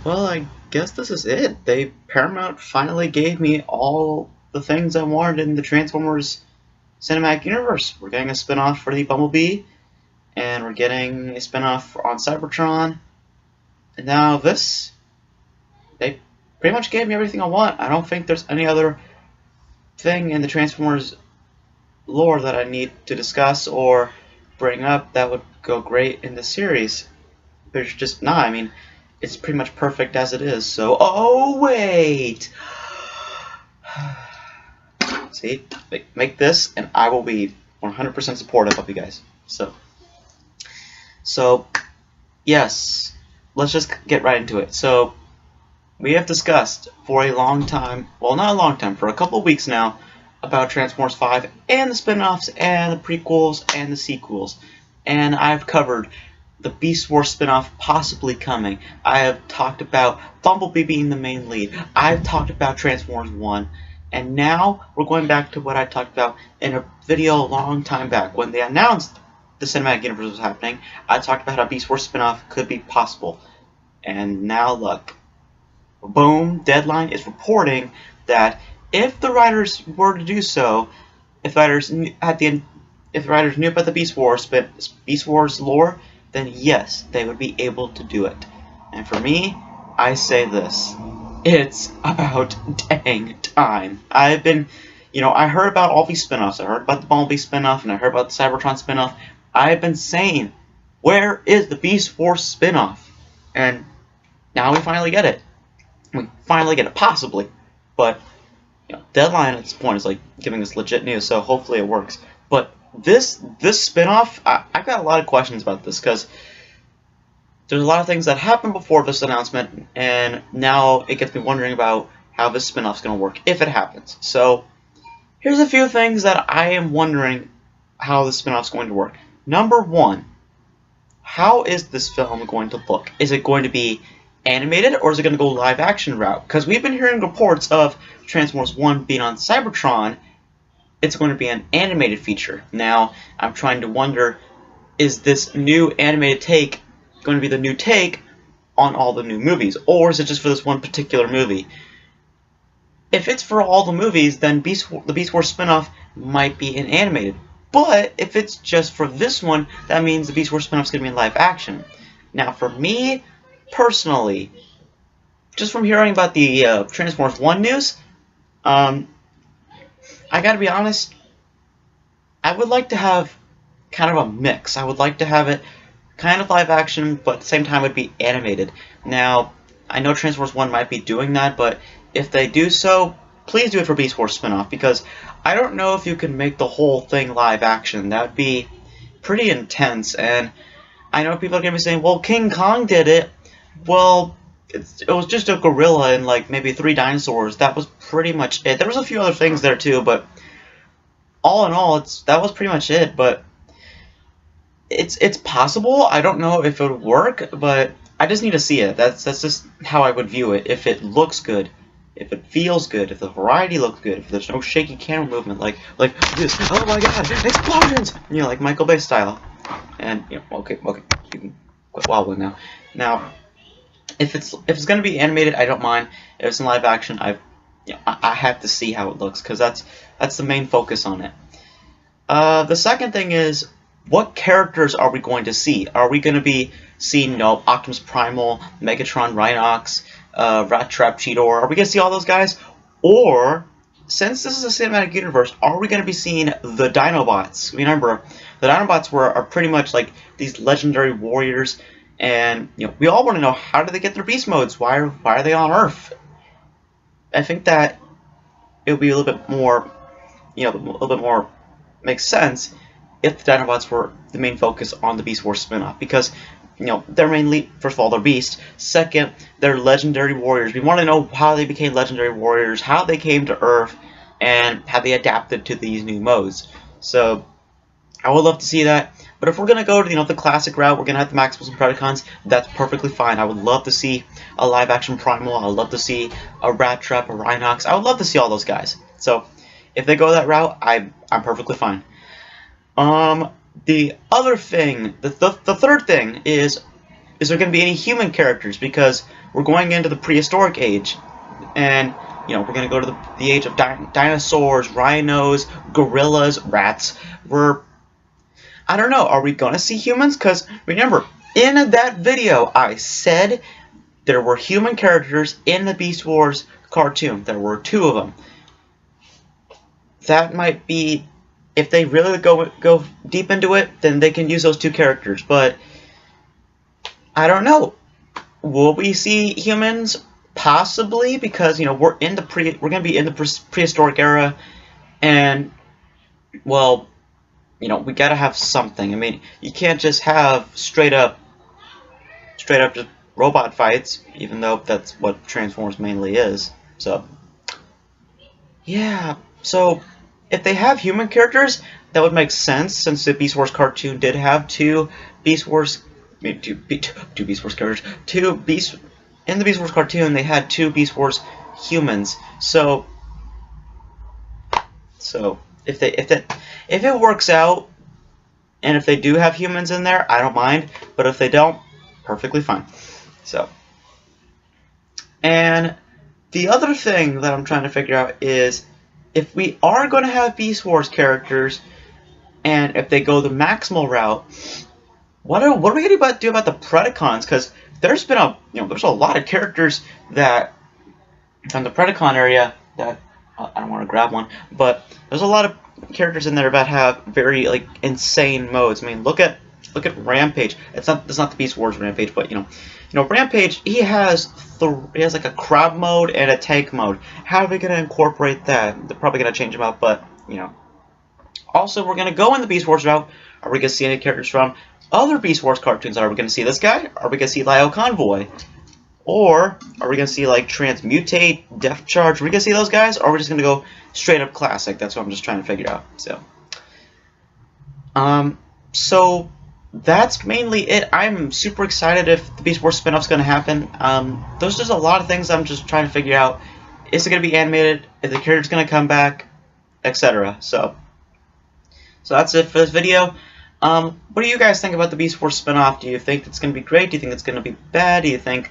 Well, I guess this is it. Paramount finally gave me all the things I wanted in the Transformers cinematic universe. We're getting a spin-off for the Bumblebee, and we're getting a spin-off on Cybertron, and now this. They pretty much gave me everything I want. I don't think there's any other thing in the Transformers lore that I need to discuss or bring up that would go great in the series. There's just not. I mean, it's pretty much perfect as it is. So, oh wait, see, make this, and I will be 100% supportive of you guys. So yes, let's just get right into it. So, we have discussed for a long time, well, not a long time, for a couple of weeks now, about Transformers 5 and the spin-offs and the prequels and the sequels. And I've covered the Beast Wars spin-off possibly coming. I have talked about Bumblebee being the main lead. I've talked about Transformers 1. And now we're going back to what I talked about in a video a long time back. When they announced the cinematic universe was happening, I talked about how Beast Wars spin-off could be possible. And now look. Boom, Deadline is reporting that if the writers were to do so, if the writers knew about the Beast Wars lore, then yes, they would be able to do it. And for me, I say this: it's about dang time. I heard about all these spinoffs. I heard about the Bumblebee spinoff, and I heard about the Cybertron spinoff. I've been saying, where is the Beast Wars spinoff? And now we finally get it. We finally get it, possibly, but Deadline at this point is like giving us legit news, so hopefully it works. But this spinoff, I've got a lot of questions about this because there's a lot of things that happened before this announcement, and now it gets me wondering about how this spinoff's going to work if it happens. So here's a few things that I am wondering how the spinoff's going to work. Number one, how is this film going to look? Is it going to be animated, or is it going to go live action route? Because we've been hearing reports of Transformers 1 being on Cybertron. It's going to be an animated feature. Now, I'm trying to wonder, is this new animated take going to be the new take on all the new movies, or is it just for this one particular movie? If it's for all the movies, then the Beast Wars spinoff might be an animated. But if it's just for this one, that means the Beast Wars spinoff is going to be in live action. Now, for me personally, just from hearing about the Transformers 1 news, I gotta be honest, I would like to have kind of a mix. I would like to have it kind of live action, but at the same time it would be animated. Now, I know Transformers 1 might be doing that, but if they do so, please do it for Beast Wars spinoff, because I don't know if you can make the whole thing live action. That would be pretty intense, and I know people are going to be saying, well, King Kong did it. Well, it was just a gorilla and like maybe 3 dinosaurs. That was pretty much it. There was a few other things there too, but all in all, that was pretty much it. But it's possible. I don't know if it would work, but I just need to see it. That's just how I would view it. If it looks good, if it feels good, if the variety looks good, if there's no shaky camera movement like this. Oh my God, explosions! Like Michael Bay style. And okay, you can quit wobbling now. Now, if it's going to be animated, I don't mind. If it's in live action, I have to see how it looks, because that's the main focus on it. The second thing is, what characters are we going to see? Are we going to be seeing Optimus Primal, Megatron, Rhinox, Rat Trap, Cheetor? Are we going to see all those guys? Or, since this is a cinematic universe, are we going to be seeing the Dinobots? Remember, the Dinobots are pretty much like these legendary warriors. And we all want to know, how do they get their beast modes? Why are they on Earth? I think that it would be a little bit more, makes sense if the Dinobots were the main focus on the Beast Wars spinoff, because they're mainly, first of all, they're beasts. Second, they're legendary warriors. We want to know how they became legendary warriors, how they came to Earth, and how they adapted to these new modes. So I would love to see that. But if we're going to go to the classic route, we're going to have the Maximals and Predacons, that's perfectly fine. I would love to see a live-action Primal. I would love to see a Rat Trap, a Rhinox. I would love to see all those guys. So if they go that route, I'm perfectly fine. The other thing, the third thing is, is there going to be any human characters? Because we're going into the prehistoric age, and you know, we're going to go to the age of dinosaurs, rhinos, gorillas, rats. I don't know, are we going to see humans? Because remember, in that video, I said there were human characters in the Beast Wars cartoon. There were 2 of them. That might be, if they really go deep into it, then they can use those 2 characters. But I don't know. Will we see humans? Possibly, because you know we're going to be in the prehistoric era, and well, you know, we gotta have something. I mean, you can't just have straight up just robot fights, even though that's what Transformers mainly is. So yeah, so if they have human characters, that would make sense, since the Beast Wars cartoon did have 2 Beast Wars, two Beast Wars characters, 2 Beast. In the Beast Wars cartoon, they had 2 Beast Wars humans. So if it works out, and if they do have humans in there, I don't mind. But if they don't, perfectly fine. So, and the other thing that I'm trying to figure out is, if we are going to have Beast Wars characters, and if they go the Maximal route, what are we going to do about the Predacons? Because there's been there's a lot of characters that from the Predacon area that I don't want to grab one, but there's a lot of characters in there that have very insane modes. I mean, look at Rampage. It's not the Beast Wars Rampage, but you know Rampage. He has like a crab mode and a tank mode. How are we gonna incorporate that? They're probably gonna change them out, but you know. Also, we're gonna go in the Beast Wars route. Are we gonna see any characters from other Beast Wars cartoons? Are we going to see this guy? Are we going to see Lio Convoy? Or are we going to see Transmutate, Death Charge? Are we going to see those guys? Or are we just going to go straight up classic? That's what I'm just trying to figure out. So that's mainly it. I'm super excited if the Beast Wars spinoff is going to happen. There's just a lot of things I'm just trying to figure out. Is it going to be animated? Is the character's going to come back? Etc. So that's it for this video. What do you guys think about the Beast Wars spinoff? Do you think it's going to be great? Do you think it's going to be bad? Do you think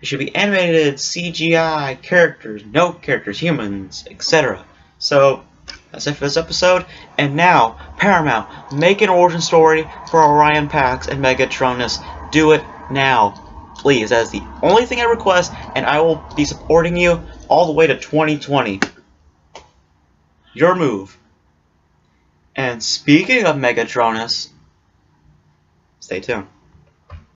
it should be animated, CGI, characters, no characters, humans, etc.? So, that's it for this episode. And now, Paramount, make an origin story for Orion Pax and Megatronus. Do it now. Please, that is the only thing I request, and I will be supporting you all the way to 2020. Your move. And speaking of Megatronus, stay tuned.